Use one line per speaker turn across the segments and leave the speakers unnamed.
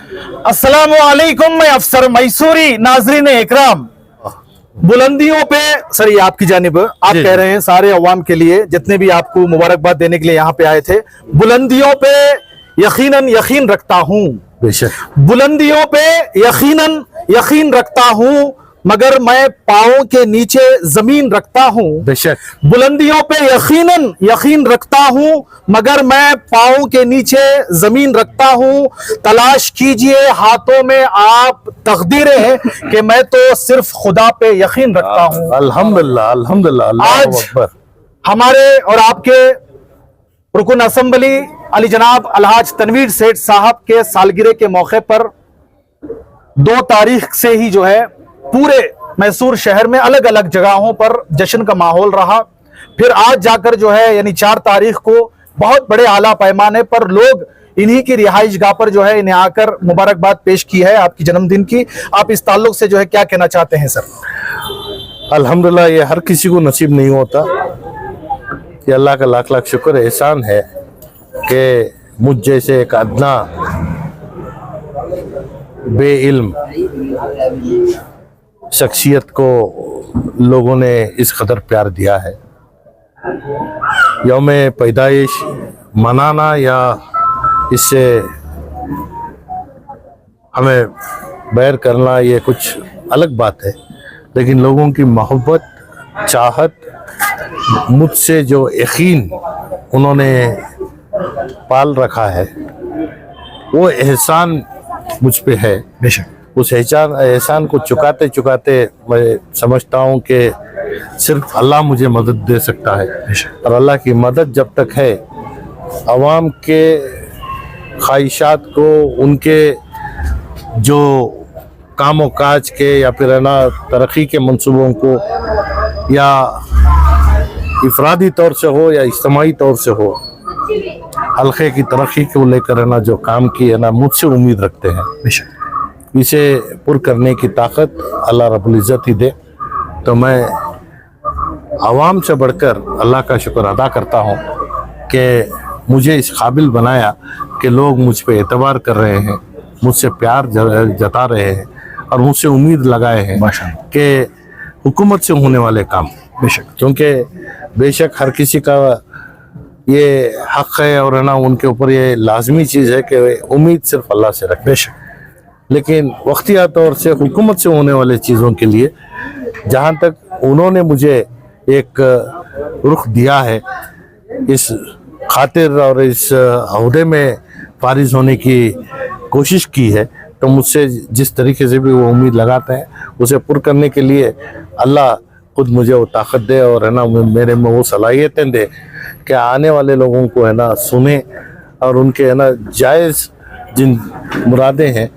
अस्सलामु अलैकुम, मैं अफसर मैसूरी। नाजरीन इकराम, बुलंदियों पे सर, ये आपकी जानिब आप कह रहे हैं सारे अवाम के लिए, जितने भी आपको मुबारकबाद देने के लिए यहाँ पे आए थे, बुलंदियों पे यकीनन यकीन रखता हूँ।
बेशक
बुलंदियों पे यकीनन यकीन रखता हूँ, मगर मैं पाँव के नीचे जमीन रखता हूँ।
बेशक
बुलंदियों पे यकीनन यकीन रखता हूँ, मगर मैं पाँव के नीचे जमीन रखता हूँ। तलाश कीजिए हाथों में आप तकदीरें हैं कि मैं तो सिर्फ खुदा पे यकीन रखता हूँ।
अल्हम्दुलिल्लाह अल्हम्दुलिल्लाह, अल्लाहु
आज
अकबर।
हमारे और आपके रुकन असम्बली अली जनाब अलहाज तनवीर सेठ साहब के सालगिरह के मौके पर 2 तारीख से ही जो है पूरे मैसूर शहर में अलग अलग जगहों पर जश्न का माहौल रहा। फिर आज जाकर जो है यानी 4 तारीख को बहुत बड़े आला पैमाने पर लोग इन्हीं की रिहाइश गाह पर जो है इन्हें आकर मुबारकबाद पेश की है आपकी जन्मदिन की। आप इस ताल्लुक से जो है क्या कहना चाहते हैं सर?
अल्हम्दुलिल्लाह, ये हर किसी को नसीब नहीं होता। ये अल्लाह का लाख लाख शुक्र एहसान है कि मुझ जैसे एक अदना बेइल्म शख्सियत को लोगों ने इस कदर प्यार दिया है। यौम पैदाइश मनाना या इससे हमें बैर करना ये कुछ अलग बात है, लेकिन लोगों की मोहब्बत, चाहत, मुझसे जो यकीन उन्होंने पाल रखा है, वो एहसान मुझ पे है।
बेशक
उस एहसान को चुकाते चुकाते मैं समझता हूँ कि सिर्फ अल्लाह मुझे मदद दे सकता है। और अल्लाह की मदद जब तक है, अवाम के ख्वाहिशात को, उनके जो कामों काज के या फिर है ना तरक्की के मंसूबों को, या इफरादी तौर से हो या इज्तिमाई तौर से हो, हल्के की तरक्की को लेकर है ना जो काम की है ना मुझसे उम्मीद रखते हैं।
बेशक
इसे पुर करने की ताकत अल्लाह रब्बुल इज़्ज़त ही दे। तो मैं आवाम से बढ़कर अल्लाह का शुक्र अदा करता हूँ कि मुझे इस काबिल बनाया कि लोग मुझ पे एतबार कर रहे हैं, मुझसे प्यार जता रहे हैं और मुझसे उम्मीद लगाए हैं कि हुकूमत से होने वाले काम।
बेशक
क्योंकि बेशक हर किसी का ये हक़ है और है ना उनके ऊपर ये लाजमी चीज़ है कि उम्मीद सिर्फ अल्लाह से रखें।
बेशक
लेकिन वक्तिया तौर से हुकूमत से होने वाले चीज़ों के लिए जहाँ तक उन्होंने मुझे एक रुख दिया है, इस खातिर और इस अहदे में फारिज होने की कोशिश की है, तो मुझसे जिस तरीके से भी वो उम्मीद लगाते हैं उसे पुर करने के लिए अल्लाह खुद मुझे वो ताकत दे और है ना मेरे में वो सलाहियतें दे कि आने वाले लोगों को है ना सुने और उनके है ना जायज़ जिन मुरादें हैं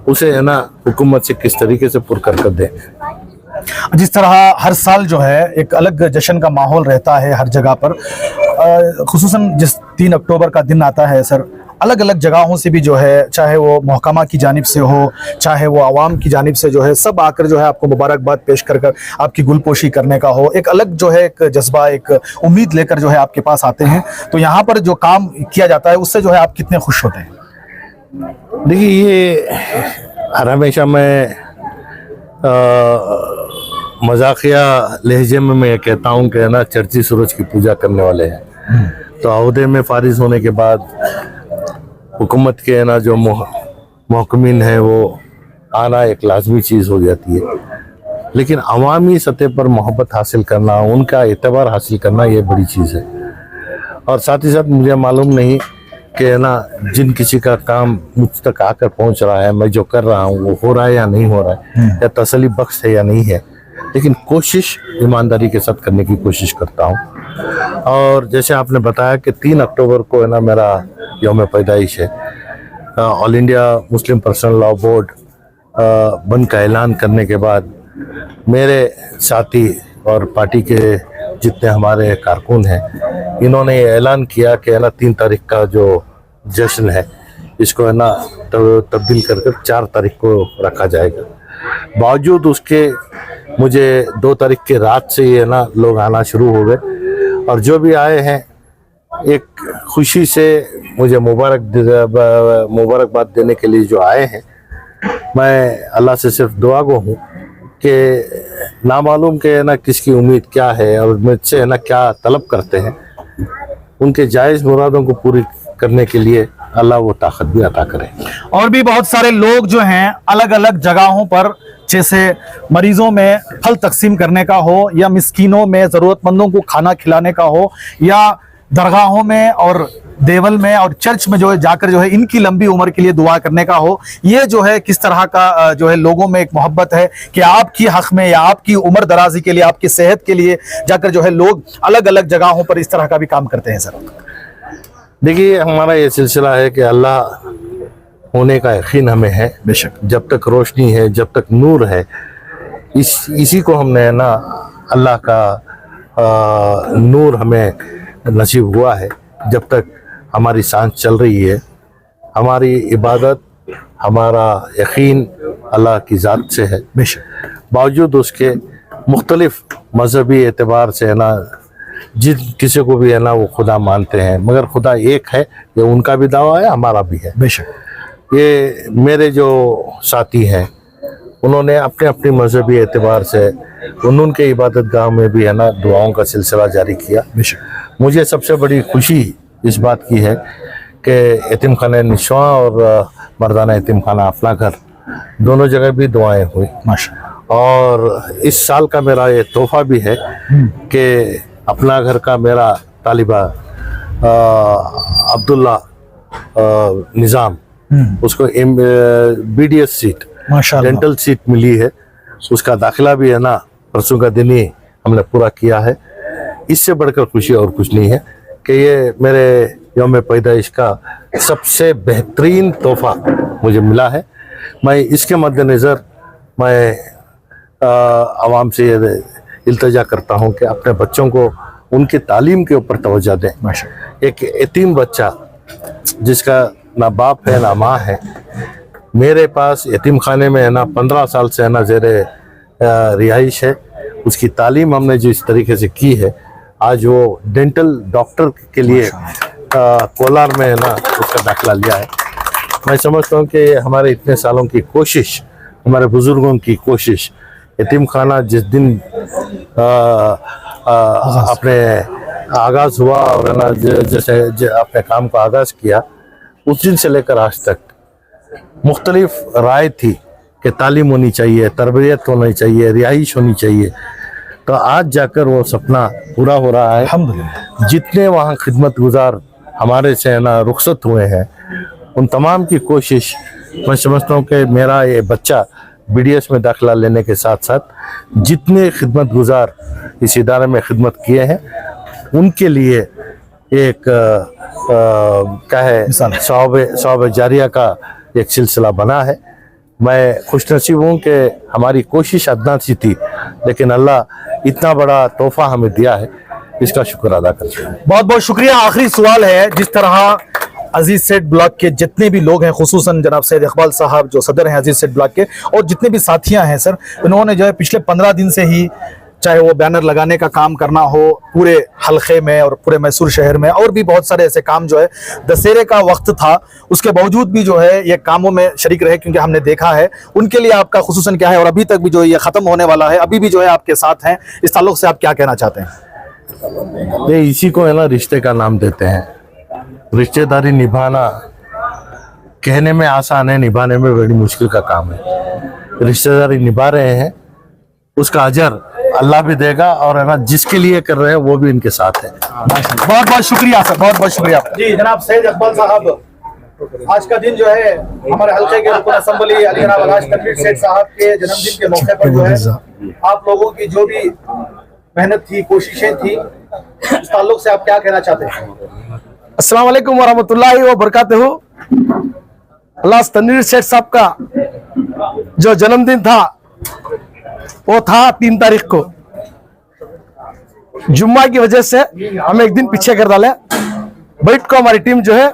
उसे है ना हुकूमत से किस तरीके से पुर कर दें।
जिस तरह हर साल जो है एक अलग जश्न का माहौल रहता है हर जगह पर, खुसूसन जिस 3 अक्टूबर का दिन आता है सर, अलग अलग जगहों से भी जो है, चाहे वो महकमा की जानिब से हो, चाहे वो आवाम की जानिब से जो है, सब आकर जो है आपको मुबारकबाद पेश कर कर आपकी गुलपोशी करने का हो, एक अलग जो है एक जज्बा, एक उम्मीद लेकर जो है आपके पास आते हैं। तो यहाँ पर जो काम किया जाता है उससे जो है आप कितने खुश होते हैं?
देखिए, ये हर हमेशा मैं मजाकिया लहजे में मैं कहता हूँ कि ना चर्ची सूरज की पूजा करने वाले हैं। तो अहदे में फारिज होने के बाद हुकूमत के ना जो महकमीन हैं वो आना एक लाजमी चीज़ हो जाती है, लेकिन अवामी सतह पर मोहब्बत हासिल करना, उनका एतबार हासिल करना, ये बड़ी चीज़ है। और साथ ही साथ मुझे मालूम नहीं कि ना जिन किसी का काम मुझ तक आकर पहुंच रहा है, मैं जो कर रहा हूँ वो हो रहा है या नहीं हो रहा है, या तसल्ली बख्श है या नहीं है, लेकिन कोशिश ईमानदारी के साथ करने की कोशिश करता हूँ। और जैसे आपने बताया कि 3 अक्टूबर को है ना मेरा यौम पैदाइश है। All India Muslim personal law board बंद का ऐलान करने के बाद मेरे साथी और पार्टी के जितने हमारे कारकुन हैं, इन्होंने ऐलान किया कि है ना 3 तारीख का जो जश्न है इसको है ना तब्दील कर 4 तारीख को रखा जाएगा। बावजूद उसके मुझे 2 तारीख के रात से ही है ना लोग आना शुरू हो गए, और जो भी आए हैं एक खुशी से मुझे मुबारकबाद देने के लिए जो आए हैं, मैं अल्लाह से सिर्फ दुआ गो हूँ कि ना मालूम के ना किसकी उम्मीद क्या है और मुझसे है ना क्या तलब करते हैं, उनके जायज़ मुरादों को पूरी करने के लिए अल्लाह वो ताकत भी अता करे।
और भी बहुत सारे लोग जो हैं अलग अलग जगहों पर, जैसे मरीजों में फल तकसीम करने का हो, या मिस्कीनों में ज़रूरतमंदों को खाना खिलाने का हो, या दरगाहों में और देवल में और चर्च में जो है जाकर जो है इनकी लंबी उम्र के लिए दुआ करने का हो, ये जो है किस तरह का जो है लोगों में एक मोहब्बत है कि आपकी हक में या आपकी उम्र दराजी के लिए, आपकी सेहत के लिए जाकर जो है लोग अलग अलग जगहों पर इस तरह का भी काम करते हैं। सर
देखिए, हमारा ये सिलसिला है कि अल्लाह होने का यकीन हमें है।
बेशक,
जब तक रोशनी है, जब तक नूर है, इसी को हमने ना अल्लाह का नूर हमें नसीब हुआ है। जब तक हमारी सांस चल रही है, हमारी इबादत, हमारा यकीन अल्लाह की ज़ात से है।
बेशक,
बावजूद उसके मुख्तलिफ मजहबी एतबार से है ना, जिन किसी को भी है ना वो खुदा मानते हैं, मगर खुदा एक है। ये उनका भी दावा है, हमारा भी है।
बेशक,
ये मेरे जो साथी हैं, उन्होंने अपने अपने मजहबी एतबार से उनके इबादत गाह में भी है ना दुआओं का सिलसिला जारी किया।
बेशक,
मुझे सबसे बड़ी खुशी इस बात की है कि यतीम खाना निशवा और मर्दाना यतीम खाना अपना घर, दोनों जगह भी दुआएं हुई
माशाअल्लाह।
और इस साल का मेरा ये तोहफा भी है कि अपना घर का मेरा तालिबा अब्दुल्ला निज़ाम, उसको BDS सीट,
माशाअल्लाह,
डेंटल सीट मिली है। उसका दाखिला भी है ना परसों का दिन ही हमने पूरा किया है। इससे बढ़कर खुशी और कुछ नहीं है कि ये मेरे यौम पैदाइश का सबसे बेहतरीन तोहफा मुझे मिला है। मैं इसके मद्देनज़र मैं आवाम से ये इल्तजा करता हूँ कि अपने बच्चों को उनकी तालीम के ऊपर तवज्जो दें। एक यतीम बच्चा जिसका ना बाप है ना माँ है, मेरे पास यतीम खाने में है ना 15 साल से है ना ज़ेरे रिहाइश है। उसकी तालीम हमने जिस तरीके से की है, आज वो डेंटल डॉक्टर के लिए कोलार में है ना उसका दाखिला लिया है। मैं समझता हूँ कि हमारे इतने सालों की कोशिश, हमारे बुजुर्गों की कोशिश, यतीम खाना जिस दिन अपने आगाज़ हुआ और है ना जैसे अपने काम को आगाज़ किया, उस दिन से लेकर आज तक मुख्तलिफ राय थी कि तालीम होनी चाहिए, तरबियत होनी चाहिए, रिहाइश होनी चाहिए। तो आज जाकर वो सपना पूरा हो रहा है
अल्हम्दुलिल्लाह।
जितने वहाँ खिदमत गुजार हमारे से है ना रुखसत हुए हैं, उन तमाम की कोशिश, मैं समझता हूँ कि मेरा ये बच्चा BDS में दाखिला लेने के साथ साथ जितने खिदमत गुजार इस इदारे में खिदमत किए हैं, उनके लिए एक क्या है सवाब जारिया का एक सिलसिला बना है। मैं खुशनसीब हूँ कि हमारी कोशिश अदना सी थी, लेकिन अल्लाह इतना बड़ा तोहफा हमें दिया है, इसका शुक्र अदा करते हैं।
बहुत बहुत शुक्रिया। आखिरी सवाल है, जिस तरह अजीज सेठ ब्लॉक के जितने भी लोग हैं, खुसूसन जनाब सैयद इकबाल साहब जो सदर हैं अजीज सेठ ब्लॉक के, और जितने भी साथियां हैं सर, उन्होंने जो है पिछले 15 दिन से ही, चाहे वो बैनर लगाने का काम करना हो पूरे हलके में और पूरे मैसूर शहर में, और भी बहुत सारे ऐसे काम जो है, दशहरे का वक्त था उसके बावजूद भी जो है ये कामों में शरीक रहे, क्योंकि हमने देखा है। उनके लिए आपका खुसूसन क्या है, और अभी तक भी जो ये ख़त्म होने वाला है, अभी भी जो है आपके साथ हैं, इस ताल्लुक से आप क्या कहना चाहते हैं?
ये इसी को है ना रिश्ते का नाम देते हैं। रिश्तेदारी निभाना कहने में आसान है, निभाने में बड़ी मुश्किल का काम है। रिश्तेदारी निभा रहे हैं, उसका अजर अल्लाह भी देगा, और है ना जिसके लिए कर रहे हैं वो भी इनके साथ है।
बहुत बहुत शुक्रिया सर, बहुत बहुत शुक्रिया जी। जनाब सैयद इकबाल साहब, आज का दिन जो है हमारे हल्के के रुकन असेंबली अली जनाब अलहाज तनवीर सेठ साहब के जन्मदिन के मौके पर जो है आप लोगों की जो भी मेहनत थी, कोशिशें थी, इस ताल्लुक से आप क्या कहना चाहते हैं?
अस्सलाम वालेकुम वरहमतुल्लाहि व बरकातहू। अलहाज तनवीर सेठ साहब का जो जन्मदिन था वो था 3 तारीख को। जुम्मा की वजह से हम एक दिन पीछे कर डाले। बैठ को हमारी टीम जो है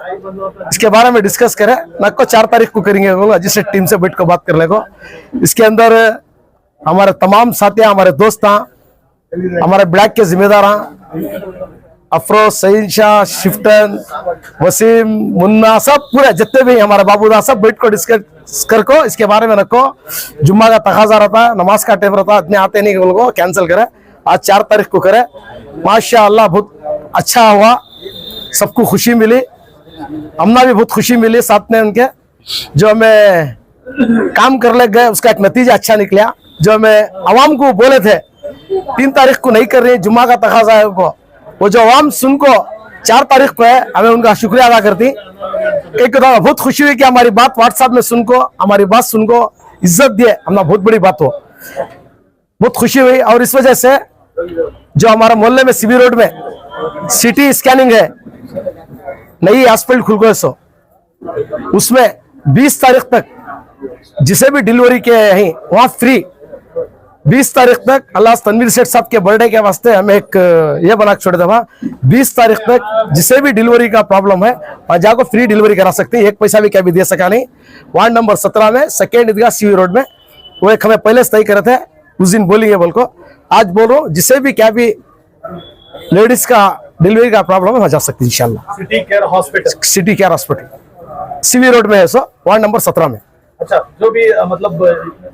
इसके बारे में डिस्कस करे, ना को 4 तारीख को करेंगे जिससे टीम से बैठ को बात करने को। इसके अंदर हमारे तमाम साथी, हमारे दोस्त, हमारे ब्लॉक के जिम्मेदार, अफरोज, सईद शाह, शिफ्टन, वसीम, मुन्ना, सब पूरे जितने भी हमारे बाबूदा सब बैठ को डिस्कस कर को इसके बारे में रखो। जुम्मा का तकाजा रहता, नमाज का टाइम रहता, इतने आते नहीं बोल को कैंसिल करे, आज 4 तारीख को करे। माशाअल्लाह बहुत अच्छा हुआ, सबको खुशी मिली, हमना भी बहुत खुशी मिली साथ में उनके। जो हमें काम कर ले गए उसका एक नतीजा अच्छा निकला। जो हमें आवाम को बोले थे 3 तारीख को नहीं कर रही, जुम्मा का तकाजा है उनको, वो जो आवाम सुन को 4 तारीख को है, हमें उनका शुक्रिया अदा करती। एक तो बहुत खुशी हुई कि हमारी बात व्हाट्सएप में सुन को, हमारी बात सुन को इज्जत दिए, हमारा बहुत बड़ी बात हो, बहुत खुशी हुई। और इस वजह से जो हमारा मोहल्ले में सीबी रोड में सिटी स्कैनिंग है, नई हॉस्पिटल खुल गए सो, उसमें 20 तारीख तक जिसे भी डिलीवरी के यहीं वहां फ्री 20 तारीख तक। अल्लाह तनवीर सेठ साहब के बर्थडे के वास्ते हमें एक ये बना के छोड़ दे, 20 तारीख तक जिसे भी डिलीवरी का प्रॉब्लम है वहां जाकर फ्री डिलीवरी करा सकते हैं, 1 पैसा भी क्या भी दे सका नहीं। वार्ड नंबर 17 में 2nd ईदगाह सीवी रोड में, वो एक हमें पहले से तय करे थे, उस दिन बोलेंगे बोल को, आज बोलो जिसे भी क्या भी लेडीज का डिलीवरी का प्रॉब्लम है वहां जा सकती है इंशाल्लाह।
City care hospital
CV road में है सो, वार्ड नंबर 17 में।
अच्छा, जो भी मतलब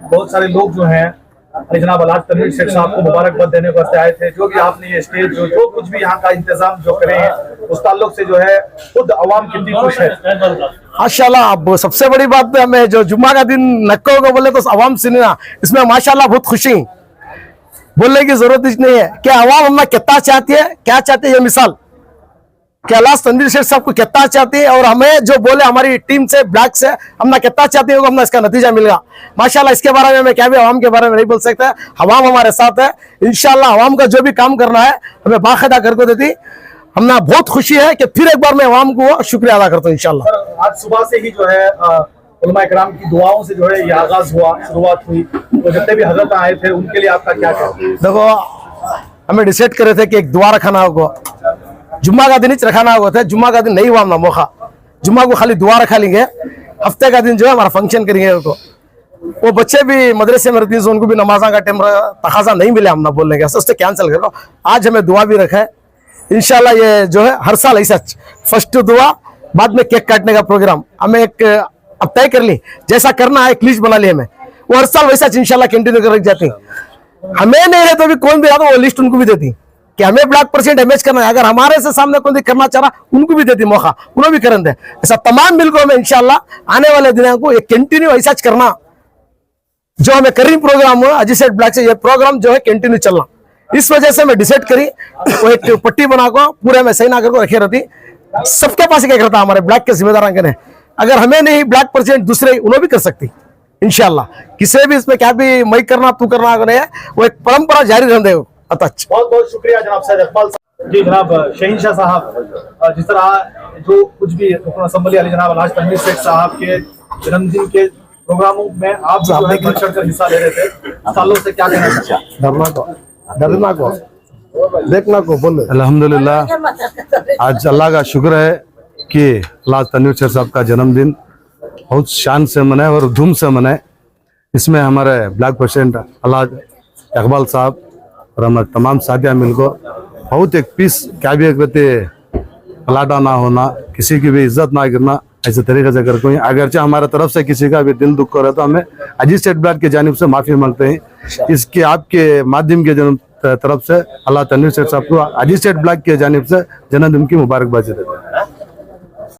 बहुत सारे लोग जो हैं जनाब अलहाज तनवीर शेख साहब को मुबारकबाद देने को आए थे, जो भी आपने ये स्टेज जो कुछ भी यहाँ का इंतजाम जो करे हैं उस ताल्लुक से जो है खुद अवाम कितनी खुश है
माशाल्लाह। अब सबसे बड़ी बात है, हमें जो जुम्मा का दिन नक्को को बोले तो अवाम सुने ना, इसमें माशाल्लाह बहुत खुशी, बोलने की जरूरत ही नहीं है कि अवाम हमने कितना चाहती है, क्या चाहती है। ये मिसाल कि अल्लाह तनवीर शेख साहब को कितना चाहती है और हमें जो बोले हमारी टीम से ब्लैक से हमने कितना चाहती है, हमने इसका नतीजा मिलेगा माशाल्लाह। इसके बारे में मैं क्या भी अवाम के बारे में नहीं बोल सकता, अवाम हमारे साथ है इंशाल्लाह। अवाम का जो भी काम करना है हमें बाकायदा करके देती, हमने बहुत खुशी है कि फिर एक बार मैं अवाम को शुक्रिया अदा करता हूँ इंशाल्लाह।
आज सुबह से ही जो है उलमा इकराम की दुआओं से जो है ये आगाज हुआ, शुरुआत हुई, तो जितने भी हजरत आए थे उनके लिए आपका क्या कहना है?
देखो, हमें डिसाइड करे थे कि एक दुआ रखाना होगा, जुम्मा का दिन ही रखाना हुआ था, जुम्मा का दिन नहीं हुआ हमने मौका, जुम्मा को खाली दुआ रखा लेंगे, हफ्ते का दिन जो है हमारा फंक्शन करेंगे उनको। वो बच्चे भी मदरसे में रहती है, उनको भी नमाजा का टाइम तकाजा नहीं मिले हमने बोलने के, उससे कैंसिल करो। आज हमें दुआ भी रखा है इंशाल्लाह। ये जो है हर साल ऐसा फर्स्ट दुआ, बाद में केक काटने का प्रोग्राम हमें एक अब तय कर ली, जैसा करना है एक लिस्ट बना ली हमें, वो हर साल वैसा इंशाल्लाह कंटिन्यू कर जाती। हमें नहीं है तो भी कौन भी आता वो लिस्ट उनको भी देती कि हमें ब्लैक % एमएच करना है, अगर हमारे से सामने कोई करना चाह रहा उनको भी देती मौका, उन्हें भी करन दे। ऐसा तमाम मिल को हमें इंशाल्लाह आने वाले दिनों को ये कंटिन्यू ऐसा करना, जो हमें करीब प्रोग्राम हुआ अजी सेठ ब्लैक से, ये प्रोग्राम जो है कंटिन्यू चलना। इस वजह से मैं डिसाइड करी वो एक पट्टी बना को पूरे में सही ना करके रखे रहती, सबके पास क्या करता हमारे ब्लैक के जिम्मेदार के, अगर हमें नहीं ब्लैक % दूसरे उन्हें भी कर सकती इंशाल्लाह। किसी भी इसमें क्या भी मैं करना तू करना नहीं है, वो एक परंपरा जारी रहने देगा।
बहुत बहुत शुक्रिया जनाब सैयद इकबाल साहब। जी जनाब शहीनशाह साहब, जिस तरह जो कुछ भी रुकन असम्बली अली जनाब अलहाज तनवीर शेख साहब के जन्मदिन के प्रोग्रामों में आप जो है बढ़ चढ़ कर हिस्सा ले रहे थे, सालों से क्या कहना चाहते हैं?
डरना को देखना को बोले
अल्हम्दुलिल्लाह, आज अल्लाह का शुक्र है कि अल्लाह तनवीर शेख साहब का जन्मदिन बहुत शान से मनाए और धूम से मनाए। इसमें हमारे ब्लैक % अल्लाह इकबाल साहब और हमारे तमाम साथियाँ मिलकर बहुत एक पीस क्या भी एक रहते पलाटा ना होना, किसी की भी इज्जत ना गिरना, ऐसे तरीके से करते हैं। अगरचे हमारे तरफ से किसी का भी दिल दुख हो रहा तो हमें अजीज सेठ ब्लैक की जानिब से माफ़ी मांगते हैं। इसके आपके माध्यम के तरफ से अल्लाह तनवीर शेख साहब को अजीज सेठ ब्लैक की जानिब से जन्मदिन की मुबारकबाद देते हैं।